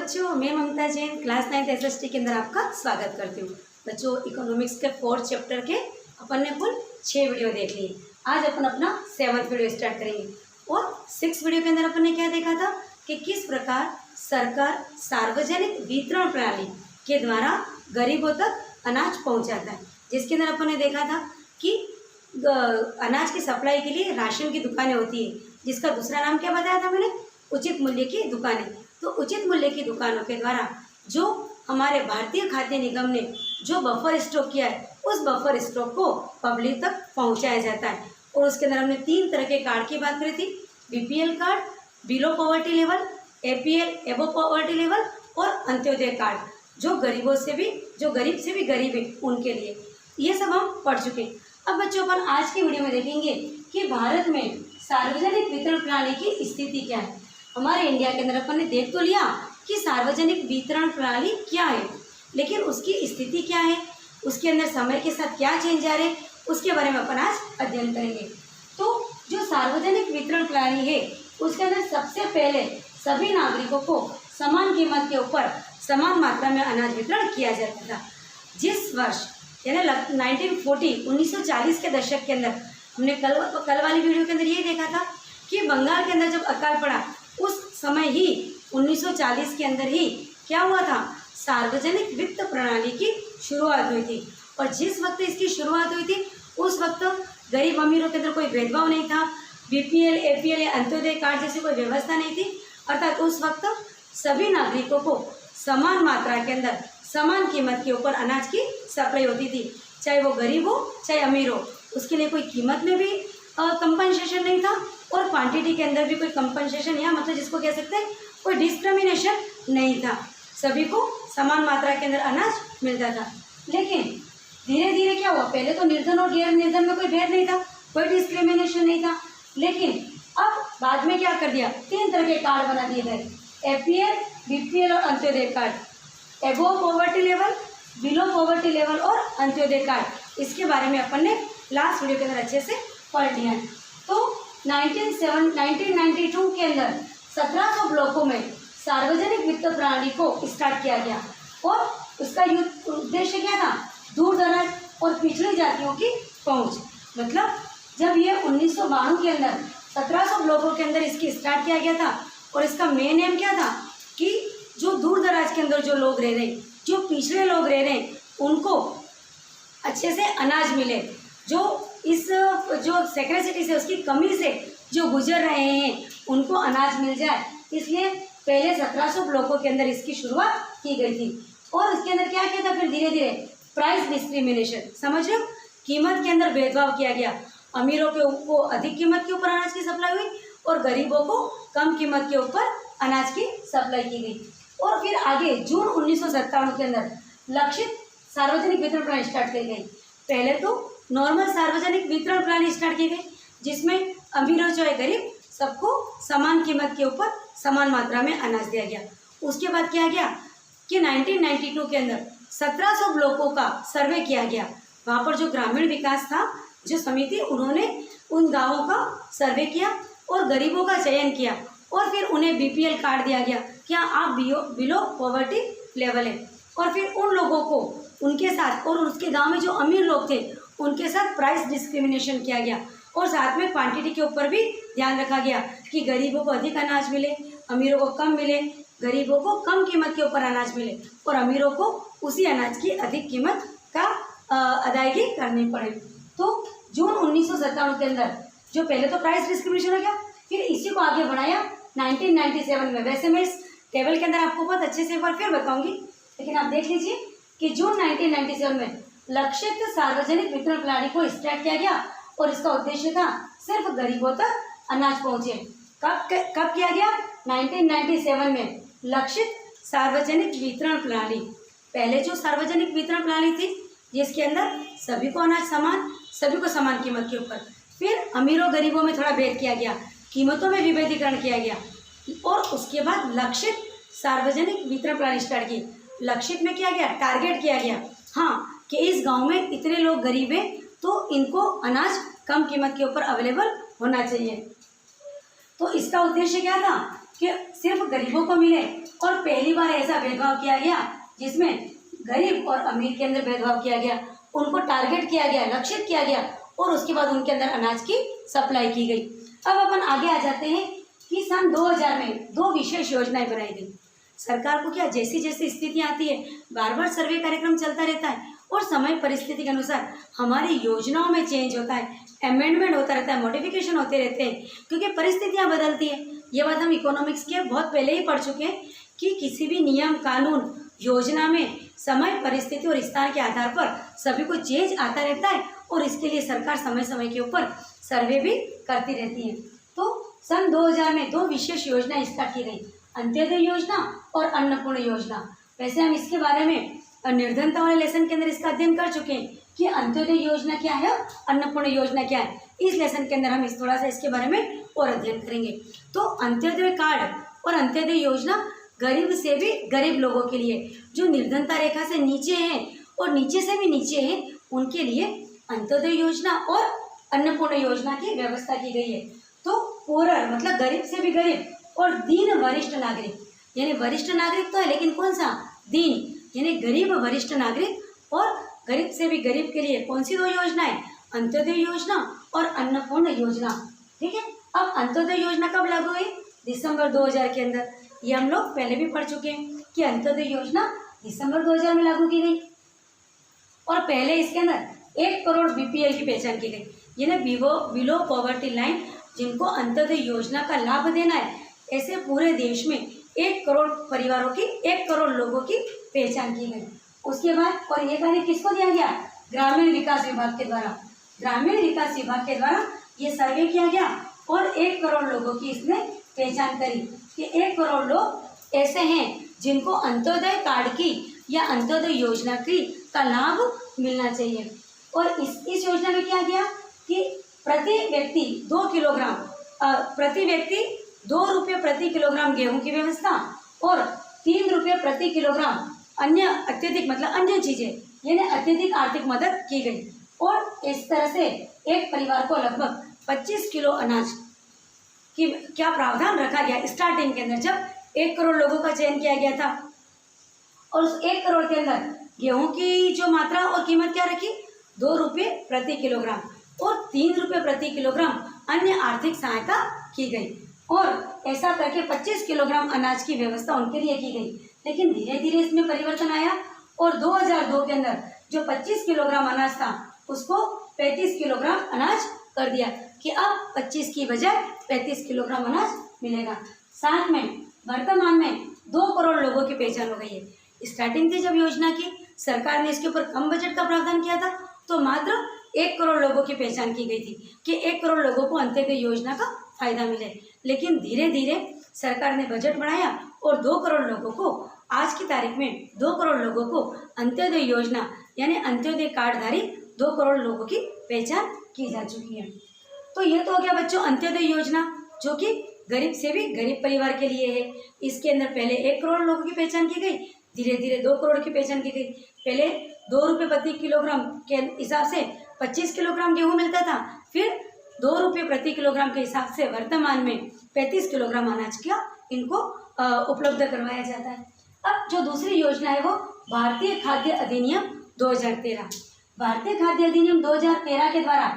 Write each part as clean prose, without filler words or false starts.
बच्चों, मैं ममता Jain class 9th SST के अंदर आपका स्वागत करती हूँ। बच्चों, इकोनॉमिक्स के 4th चैप्टर के अपन ने कुल 6 वीडियो देख लिए। आज अपन अपना 7th वीडियो स्टार्ट करेंगे। और 6th वीडियो के अंदर अपन ने क्या देखा था कि किस प्रकार सरकार सार्वजनिक वितरण प्रणाली के द्वारा गरीबों तक अनाज पहुँचाता है, जिसके अंदर अपन ने देखा था कि अनाज की सप्लाई के लिए राशन की दुकानें होती है, जिसका दूसरा नाम क्या बताया था मैंने, उचित मूल्य की दुकानें। तो उचित मूल्य की दुकानों के द्वारा जो हमारे भारतीय खाद्य निगम ने जो बफर स्टॉक किया है, उस बफर स्टॉक को पब्लिक तक पहुंचाया जाता है। और उसके अंदर हमने 3 तरह के कार्ड की बात करी थी, BPL card, below poverty level, APL एबो पॉवर्टी लेवल और अंत्योदय कार्ड, जो गरीबों से भी जो गरीब से भी गरीब है उनके लिए। ये सब हम पढ़ चुके। अब बच्चों, अपन आज की वीडियो में देखेंगे कि भारत में सार्वजनिक वितरण प्रणाली की स्थिति क्या है। हमारे इंडिया के अंदर अपन ने देख तो लिया कि सार्वजनिक वितरण प्रणाली क्या है, लेकिन उसकी स्थिति क्या है, उसके अंदर समय के साथ क्या चेंज आ रहे, उसके बारे में अपन आज अध्ययन करेंगे। तो जो सार्वजनिक वितरण प्रणाली है, उसके अंदर सबसे पहले सभी नागरिकों को समान कीमत के ऊपर समान मात्रा में अनाज वितरण किया जाता था। जिस वर्ष यानी 1940 के दशक के अंदर हमने कल वाली वीडियो के अंदर ये देखा था कि बंगाल के अंदर जब अकाल पड़ा, उस समय ही 1940 के अंदर ही क्या हुआ था, सार्वजनिक वित्त प्रणाली की शुरुआत हुई थी। और जिस वक्त इसकी शुरुआत हुई थी, उस वक्त गरीब अमीरों के अंदर कोई भेदभाव नहीं था, बीपीएल एपीएल या अंत्योदय कार्ड जैसी कोई व्यवस्था नहीं थी। अर्थात उस वक्त सभी नागरिकों को समान मात्रा के अंदर समान कीमत के ऊपर अनाज की सप्लाई होती थी, चाहे वो गरीब हो चाहे अमीर हो। उसके लिए कोई कीमत में भी कंपनसेशन नहीं था और क्वांटिटी के अंदर भी कोई कंपनसेशन या मतलब जिसको कह सकते हैं कोई डिस्क्रिमिनेशन नहीं था। सभी को समान मात्रा के अंदर अनाज मिलता था। लेकिन धीरे धीरे क्या हुआ, पहले तो निर्धन और गैर निर्धन में कोई भेद नहीं था, कोई डिस्क्रिमिनेशन नहीं था। लेकिन अब बाद में क्या कर दिया, 3 तरह के कार्ड बना दिए गए, एपीएल, बीपीएल और Antyodaya card. Above poverty level, below poverty level और अंत्योदय कार्ड। इसके बारे में अपन ने लास्ट वीडियो के अंदर अच्छे से पढ़ लिया है। तो 1992 के अंदर 1700 ब्लॉकों में सार्वजनिक वित्त प्रणाली को स्टार्ट किया गया। और उसका उद्देश्य क्या था, दूर दराज और पिछड़ी जातियों की पहुंच। मतलब जब ये 1992 के अंदर 1700 ब्लॉकों के अंदर इसकी स्टार्ट किया गया था, और इसका मेन एम क्या था कि जो दूर दराज के अंदर जो लोग रह रहे, जो पिछड़े लोग रह रहे, उनको अच्छे से अनाज मिले, जो सेक्रेसिटी से उसकी कमी से जो गुजर रहे हैं उनको अनाज मिल जाए। इसलिए पहले 1700 ब्लॉकों के अंदर इसकी शुरुआत की गई थी। और उसके अंदर क्या किया था, फिर धीरे धीरे प्राइस डिस्क्रिमिनेशन, समझ रहे हो, कीमत के अंदर भेदभाव किया गया। अमीरों को अधिक कीमत के ऊपर अनाज की सप्लाई हुई और गरीबों को कम कीमत के ऊपर अनाज की सप्लाई की गई। और फिर आगे जून 1997 के अंदर लक्षित सार्वजनिक वितरण प्रणाली स्टार्ट की गई। पहले तो नॉर्मल सार्वजनिक वितरण प्रणाली स्टार्ट की गई, जिसमें अमीरों चाहे गरीब सबको समान कीमत के ऊपर समान मात्रा में अनाज दिया गया। उसके बाद क्या गया कि 1992 के अंदर 1700 ब्लॉकों का सर्वे किया गया। वहाँ पर जो ग्रामीण विकास था, जो समिति, उन्होंने उन गाँवों का सर्वे किया और गरीबों का चयन किया और फिर उन्हें बीपीएल कार्ड दिया गया, क्या आप बिलो पॉवर्टी लेवल है। और फिर उन लोगों को उनके साथ और उसके गांव में जो अमीर लोग थे उनके साथ प्राइस डिस्क्रिमिनेशन किया गया। और साथ में क्वांटिटी के ऊपर भी ध्यान रखा गया कि गरीबों को अधिक अनाज मिले, अमीरों को कम मिले, गरीबों को कम कीमत के ऊपर अनाज मिले और अमीरों को उसी अनाज की अधिक कीमत का अदायगी करनी पड़े। तो जून 1997 के अंदर जो पहले तो प्राइस डिस्क्रिमिनेशन हो गया, फिर इसी को आगे बढ़ाया 1997 में। वैसे मैं इस टेबल के अंदर आपको बहुत अच्छे से एक बार फिर बताऊंगी, लेकिन आप देख लीजिए कि जून 1997 में लक्षित सार्वजनिक वितरण प्रणाली को स्टार्ट किया गया और इसका उद्देश्य था सिर्फ गरीबों तक अनाज पहुंचे। कब किया गया, 1997 में लक्षित सार्वजनिक वितरण प्रणाली। पहले जो सार्वजनिक वितरण प्रणाली थी, जिसके अंदर सभी को अनाज सभी को समान कीमत के ऊपर, फिर अमीरों गरीबों में थोड़ा भेद किया गया, कीमतों में विभेदीकरण किया गया और उसके बाद लक्षित सार्वजनिक वितरण प्रणाली स्टार्ट की। लक्षित में किया गया, टारगेट किया गया, हाँ, कि इस गांव में इतने लोग गरीब हैं तो इनको अनाज कम कीमत के ऊपर अवेलेबल होना चाहिए। तो इसका उद्देश्य क्या था कि सिर्फ गरीबों को मिले और पहली बार ऐसा भेदभाव किया गया जिसमें गरीब और अमीर के अंदर भेदभाव किया गया, उनको टारगेट किया गया, लक्षित किया गया और उसके बाद उनके अंदर अनाज की सप्लाई की गई। अब अपन आगे आ जाते हैं कि सन 2000 में 2 विशेष योजनाएं बनाई गई। सरकार को क्या जैसी जैसी स्थितियाँ आती है बार बार सर्वे कार्यक्रम चलता रहता है और समय परिस्थिति के अनुसार हमारी योजनाओं में चेंज होता है, अमेंडमेंट होता रहता है, मॉडिफिकेशन होते रहते हैं क्योंकि परिस्थितियाँ बदलती है। ये बात हम इकोनॉमिक्स के बहुत पहले ही पढ़ चुके हैं कि किसी भी नियम कानून योजना में समय परिस्थिति और स्थान के आधार पर सभी को चेंज आता रहता है और इसके लिए सरकार समय समय के ऊपर सर्वे भी करती रहती है। तो सन 2000 में 2 विशेष योजनाएं स्टार्ट की गई, अंत्योदय योजना और अन्नपूर्ण योजना। वैसे हम इसके बारे में निर्धनता वाले लेसन के अंदर इसका अध्ययन कर चुके हैं कि अंत्योदय योजना क्या है, अन्नपूर्ण योजना क्या है। इस लेसन के अंदर हम थोड़ा सा इसके बारे में और अध्ययन करेंगे। तो अंत्योदय कार्ड और अंत्योदय योजना गरीब से भी गरीब लोगों के लिए, जो निर्धनता रेखा से नीचे हैं और नीचे से भी नीचे हैं, उनके लिए अंत्योदय योजना और अन्नपूर्ण योजना की व्यवस्था की गई है। तो पूरर मतलब गरीब से भी गरीब और दीन वरिष्ठ नागरिक, यानी वरिष्ठ नागरिक तो है लेकिन कौन सा, दीन यानी गरीब वरिष्ठ नागरिक और गरीब से भी गरीब के लिए कौन सी 2 योजनाएं, अंत्योदय योजना और अन्नपूर्ण योजना। ठीक है, अब अंत्योदय योजना कब लागू हुई, दिसंबर 2000 के अंदर। ये हम लोग पहले भी पढ़ चुके हैं कि अंत्योदय योजना दिसंबर 2000 में लागू की गई और पहले इसके अंदर 1 करोड़ बीपीएल की पहचान की गई, यानी बिलो पॉवर्टी लाइन जिनको अंत्योदय योजना का लाभ देना है, ऐसे पूरे देश में 1 करोड़ परिवारों की, 1 करोड़ लोगों की पहचान की गई। उसके बाद और ये कार्य किसको दिया गया, ग्रामीण विकास विभाग के द्वारा। ग्रामीण विकास विभाग के द्वारा ये सर्वे किया गया और 1 करोड़ लोगों की इसने पहचान करी कि 1 करोड़ लोग ऐसे हैं जिनको अंत्योदय कार्ड की या अंत्योदय योजना की का लाभ मिलना चाहिए। और इस योजना में क्या किया कि प्रति व्यक्ति 2 किलोग्राम प्रति व्यक्ति 2 रुपये प्रति किलोग्राम गेहूं की व्यवस्था और 3 रुपये प्रति किलोग्राम अन्य अत्यधिक मतलब अन्य चीजें यानी अत्यधिक आर्थिक मदद की गई। और इस तरह से एक परिवार को लगभग 25 किलो अनाज की क्या प्रावधान रखा गया स्टार्टिंग के अंदर, जब 1 करोड़ लोगों का चयन किया गया था। और उस 1 करोड़ के अंदर गेहूं की जो मात्रा और कीमत क्या रखी, 2 रुपये प्रति किलोग्राम और 3 रुपये प्रति किलोग्राम अन्य आर्थिक सहायता की गई। और ऐसा करके 25 किलोग्राम अनाज की व्यवस्था उनके लिए की गई। लेकिन धीरे धीरे इसमें परिवर्तन आया और 2002 के अंदर जो 25 किलोग्राम अनाज था उसको 35 किलोग्राम अनाज कर दिया कि अब 25 की बजाय 35 किलोग्राम अनाज मिलेगा। साथ में वर्तमान में 2 करोड़ लोगों की पहचान हो गई है। स्टार्टिंग थी जब योजना की, सरकार ने इसके ऊपर कम बजट का प्रावधान किया था तो मात्र 1 करोड़ लोगों की पहचान की गई थी कि 1 करोड़ लोगों को अंत्योदय योजना का फायदा मिले। लेकिन धीरे धीरे सरकार ने बजट बढ़ाया और 2 करोड़ लोगों को आज की तारीख में 2 करोड़ लोगों को अंत्योदय योजना यानी अंत्योदय कार्डधारी 2 करोड़ लोगों की पहचान की जा चुकी है। तो ये तो हो गया बच्चों अंत्योदय योजना, जो कि गरीब से भी गरीब परिवार के लिए है। इसके अंदर पहले 1 करोड़ लोगों की पहचान की गई, धीरे धीरे 2 करोड़ की पहचान की गई। पहले 2 रुपये प्रति किलोग्राम के हिसाब से 25 किलोग्राम गेहूँ मिलता था, फिर 2 रुपये प्रति किलोग्राम के हिसाब से वर्तमान में 35 किलोग्राम अनाज का इनको उपलब्ध करवाया जाता है। अब जो दूसरी योजना है वो भारतीय खाद्य अधिनियम 2013। भारतीय खाद्य अधिनियम 2013 के द्वारा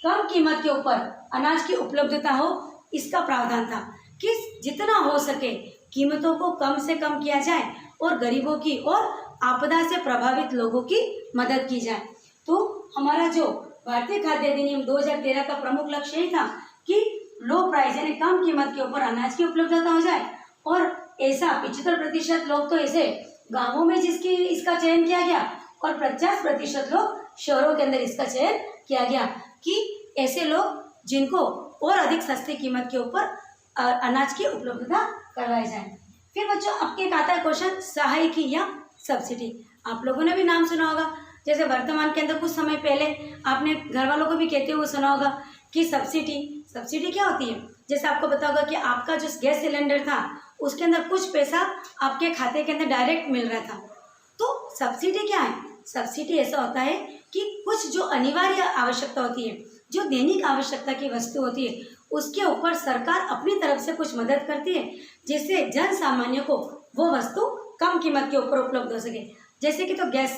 कम कीमत के ऊपर अनाज की उपलब्धता हो, इसका प्रावधान था कि जितना हो सके कीमतों को कम से कम किया जाए और गरीबों की और आपदा से प्रभावित लोगों की मदद की जाए। तो हमारा जो भारतीय खाद्य अधिनियम 2013 का प्रमुख लक्ष्य यही था कि लो प्राइस यानी कम कीमत के ऊपर अनाज की उपलब्धता हो जाए। और ऐसा 75% लोग तो ऐसे गांवों में जिसकी इसका चयन किया गया और 50% लोग शहरों के अंदर इसका चयन किया गया कि ऐसे लोग जिनको और अधिक सस्ती कीमत के ऊपर अनाज की उपलब्धता करवाई जाए। फिर बच्चों आपके एक आता है क्वेश्चन सहायकी या सब्सिडी। आप लोगों ने भी नाम सुना होगा, जैसे वर्तमान के अंदर कुछ समय पहले आपने घर वालों को भी कहते हुए सुना होगा कि सब्सिडी क्या होती है। जैसे आपको पता होगा कि आपका जो गैस सिलेंडर था उसके अंदर कुछ पैसा आपके खाते के अंदर डायरेक्ट मिल रहा था। तो सब्सिडी क्या है, सब्सिडी ऐसा होता है कि कुछ जो अनिवार्य आवश्यकता होती है, जो दैनिक आवश्यकता की वस्तु होती है, उसके ऊपर सरकार अपनी तरफ से कुछ मदद करती है, जिससे जन सामान्य को वो वस्तु कम कीमत के ऊपर उपलब्ध हो सके। जैसे कि तो गैस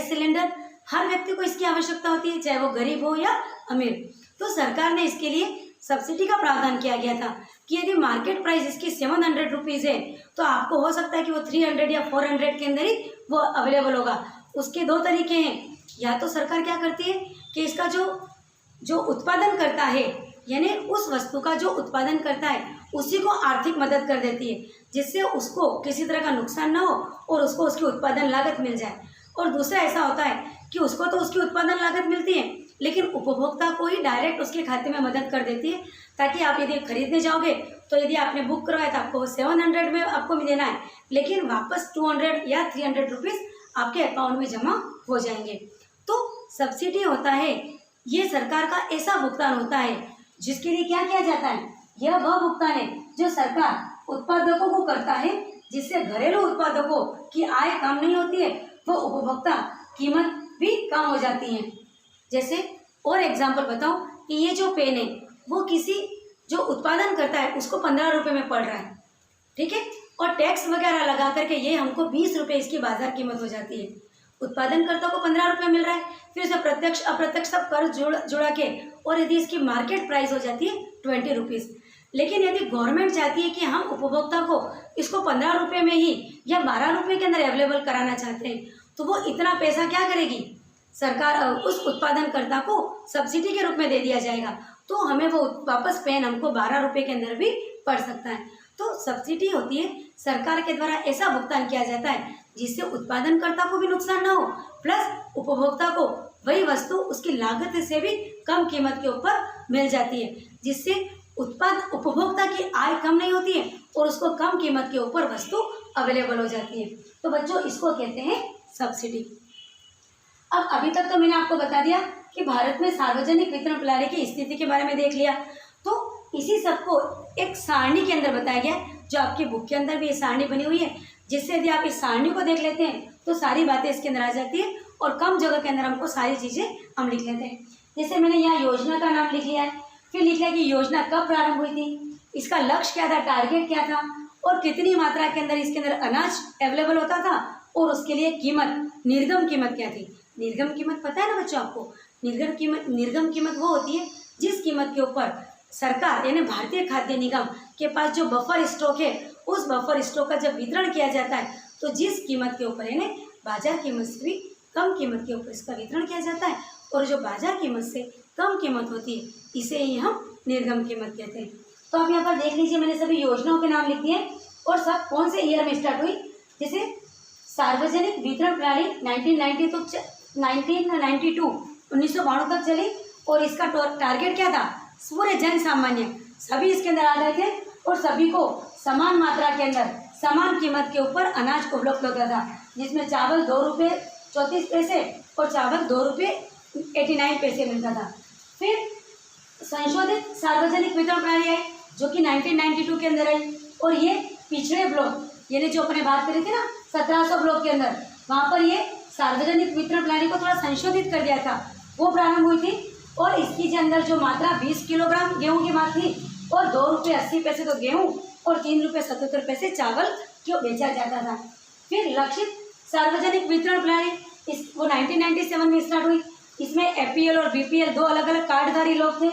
सिलेंडर हर व्यक्ति को इसकी आवश्यकता होती है, चाहे वो गरीब हो या अमीर। तो सरकार ने इसके लिए सब्सिडी का प्रावधान किया गया था कि यदि मार्केट प्राइस इसकी 700 रुपीज़ है तो आपको हो सकता है कि वो 300 या 400 के अंदर ही वो अवेलेबल होगा। उसके दो तरीके हैं, या तो सरकार क्या करती है कि इसका जो उत्पादन करता है, यानी उस वस्तु का जो उत्पादन करता है उसी को आर्थिक मदद कर देती है, जिससे उसको किसी तरह का नुकसान ना हो और उसको उसकी उत्पादन लागत मिल जाए। और दूसरा ऐसा होता है कि उसको तो उसकी उत्पादन लागत मिलती है, लेकिन उपभोक्ता को ही डायरेक्ट उसके खाते में मदद कर देती है, ताकि आप यदि खरीदने जाओगे तो यदि आपने बुक करवाया तो आपको 700 में आपको देना है, लेकिन वापस 200 या 300 रुपीज़ आपके अकाउंट में जमा हो जाएंगे। तो सब्सिडी होता है, ये सरकार का ऐसा भुगतान होता है जिसके लिए क्या किया जाता है, यह वह भुगतान है जो सरकार उत्पादकों को करता है, जिससे घरेलू उत्पादकों की आय कम नहीं होती है, वो उपभोक्ता कीमत भी कम हो जाती है। जैसे और एग्जाम्पल बताओ कि ये जो पेन है वो किसी जो उत्पादन करता है उसको 15 रुपये में पड़ रहा है, ठीक है, और टैक्स वगैरह लगा करके ये हमको 20 रुपये इसकी बाजार कीमत हो जाती है। उत्पादनकर्ता को 15 रुपये मिल रहा है, फिर उसे प्रत्यक्ष अप्रत्यक्ष सब कर जुड़ा के, और यदि इसकी मार्केट प्राइस हो जाती है 20 रुपीज़। लेकिन यदि गवर्नमेंट चाहती है कि हम उपभोक्ता को इसको 15 रुपये में ही या 12 रुपये के अंदर अवेलेबल कराना चाहते हैं, तो वो इतना पैसा क्या करेगी, सरकार उस उत्पादनकर्ता को सब्सिडी के रूप में दे दिया जाएगा, तो हमें वो वापस पेन हमको 12 रुपये के अंदर भी पड़ सकता है। तो सब्सिडी होती है, सरकार के द्वारा ऐसा भुगतान किया जाता है जिससे उत्पादनकर्ता को भी नुकसान ना हो, प्लस उपभोक्ता को वही वस्तु उसकी लागत से भी कम कीमत के ऊपर मिल जाती है, जिससे उपभोक्ता की आय कम नहीं होती है और उसको कम कीमत के ऊपर वस्तु अवेलेबल हो जाती है। तो बच्चों, इसको कहते हैं सब्सिडी। अब अभी तक तो मैंने आपको बता दिया कि भारत में सार्वजनिक वितरण प्रणाली की स्थिति के बारे में देख लिया, तो इसी सबको एक सारणी के अंदर बताया गया, जो आपकी बुक के अंदर भी ये सारणी बनी हुई है, जिससे यदि आप इस सारणी को देख लेते हैं तो सारी बातें इसके अंदर आ जाती है और कम जगह के अंदर हमको सारी चीज़ें हम लिख लेते हैं। जैसे मैंने यहाँ योजना का नाम लिख लिया है, फिर लिख लिया कि योजना कब प्रारंभ हुई थी, इसका लक्ष्य क्या था, टारगेट क्या था, और कितनी मात्रा के अंदर इसके अंदर अनाज अवेलेबल होता था, और उसके लिए कीमत, निर्गम कीमत क्या थी। निर्गम कीमत पता है ना बच्चों आपको, निर्गम कीमत वो होती है जिस कीमत के ऊपर सरकार यानी भारतीय खाद्य निगम के पास जो बफर स्टॉक है, उस बफर स्टॉक का जब वितरण किया जाता है तो जिस कीमत के ऊपर यानी बाजार कीमत से भी कम कीमत के ऊपर इसका वितरण किया जाता है, और जो बाजार कीमत से कम कीमत होती है इसे ही हम निर्गम कीमत कहते हैं। तो आप यहाँ पर देख लीजिए, मैंने सभी योजनाओं के नाम लिख दिए और सब कौन से ईयर में स्टार्ट हुई। जैसे सार्वजनिक वितरण प्रणाली 1992 तक चली, और इसका टारगेट क्या था, पूरे जन सामान्य सभी इसके अंदर आ गए थे और सभी को समान मात्रा के अंदर समान कीमत के ऊपर अनाज उपलब्ध होता था, जिसमें चावल 2 रुपये 34 पैसे और चावल 2 रुपये 89 पैसे मिलता था। फिर संशोधित सार्वजनिक वितरण प्रणाली आई जो कि 1992 के अंदर आई, और ये पिछड़े ब्लॉक यानी जो अपने बात करी थी ना 1700 ब्लॉक के अंदर, वहाँ पर ये सार्वजनिक वितरण प्रणाली को थोड़ा संशोधित कर दिया था, वो प्रारंभ हुई थी। और इसकी के अंदर जो मात्रा 20 किलोग्राम गेहूं की मात्रा थी, और 2 रुपये 80 पैसे तो गेहूं और 3 रुपये 77 पैसे चावल क्यों बेचा जाता था। फिर लक्षित सार्वजनिक वितरण प्रणाली वो 1997 में स्टार्ट हुई। इसमें एपीएल और बीपीएल 2 अलग अलग कार्डधारी लोग थे,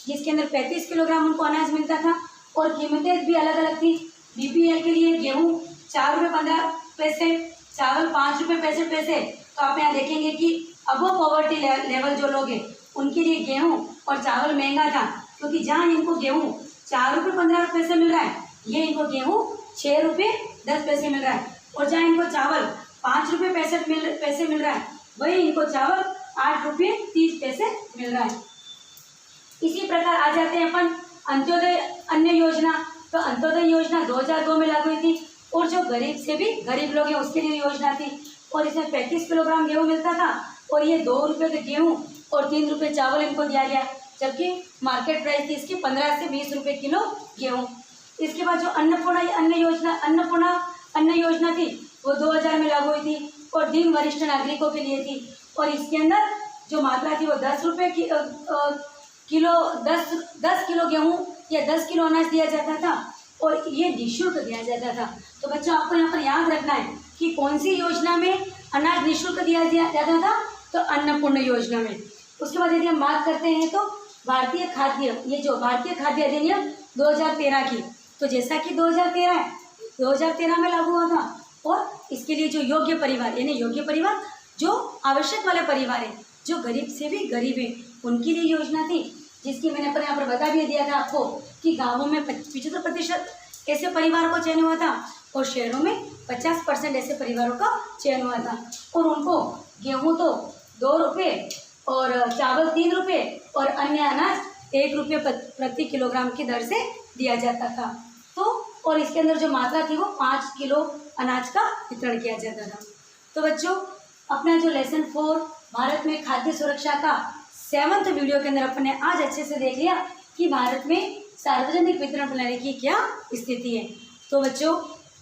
जिसके अंदर 35 किलोग्राम उनको अनाज मिलता था, और कीमतें भी अलग अलग थी। बीपीएल के लिए गेहूँ 4 रुपये 15 पैसे, चावल 5 रुपये 65 पैसे। तो आप यहाँ देखेंगे कि अबव पॉवर्टी लेवल जो लोग हैं उनके लिए गेहूं और चावल महंगा था, क्योंकि जहाँ इनको गेहूं 4 रुपये 15 पैसे मिल रहा है, ये इनको गेहूं 6 रुपये 10 पैसे मिल रहा है, और जहाँ इनको चावल 5 रुपये 65 पैसे मिल रहा है, वही इनको चावल 8 रुपये 30 पैसे मिल रहा है। इसी प्रकार आ जाते हैं अपन अंत्योदय अन्य योजना। तो अंत्योदय योजना 2002 में लागू हुई थी, और जो गरीब से भी गरीब लोग हैं उसके लिए योजना थी, और इसमें 35 किलोग्राम गेहूँ मिलता था, और ये 2 रुपये के गेहूँ और 3 रुपये चावल इनको दिया गया, जबकि मार्केट प्राइस थी इसकी 15 से 20 रुपये किलो गेहूँ। इसके बाद जो अन्नपूर्णा अन्न योजना थी वो 2000 में लागू हुई थी, और दीन वरिष्ठ नागरिकों के लिए थी, और इसके अंदर जो मात्रा थी वो 10 रुपये की किलो 10 किलो गेहूँ या 10 किलो अनाज दिया जाता था और ये निःशुल्क दिया जाता था। तो बच्चों आपको यहाँ पर याद रखना है कि कौन सी योजना में अनाज निःशुल्क दिया जाता था, तो अन्नपूर्ण योजना में। उसके बाद यदि हम बात करते हैं तो भारतीय खाद्य, ये जो भारतीय खाद्य अधिनियम 2013 की, तो जैसा कि 2013 में लागू हुआ था और इसके लिए जो योग्य परिवार, यानी योग्य परिवार जो आवश्यक वाले परिवार है, जो गरीब से भी गरीब है, उनके लिए योजना थी, जिसकी मैंने पर यहाँ पर बता भी दिया था आपको कि गाँवों में 75% ऐसे परिवार को चयन हुआ था और शहरों में 50% ऐसे परिवारों का चयन हुआ था। और उनको गेहूँ तो 2 रुपये और चावल 3 रुपये और अन्य अनाज 1 रुपये प्रति किलोग्राम की दर से दिया जाता था। तो और इसके अंदर जो मात्रा थी वो 5 किलो अनाज का वितरण किया जाता था। तो बच्चों अपना जो लेसन 4 भारत में खाद्य सुरक्षा का 7th वीडियो के अंदर अपन ने आज अच्छे से देख लिया कि भारत में सार्वजनिक वितरण प्रणाली की क्या स्थिति है। तो बच्चों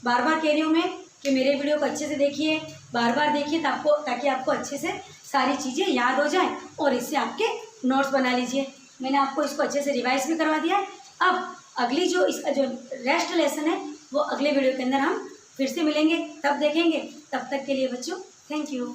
बार बार कह रही हूँ मैं कि मेरे वीडियो को अच्छे से देखिए, बार बार देखिए ताकि आपको अच्छे से सारी चीज़ें याद हो जाएं और इससे आपके नोट्स बना लीजिए। मैंने आपको इसको अच्छे से रिवाइज भी करवा दिया है। अब अगली जो इसका जो रेस्ट लेसन है वो अगले वीडियो के अंदर हम फिर से मिलेंगे, तब देखेंगे। तब तक के लिए बच्चों थैंक यू।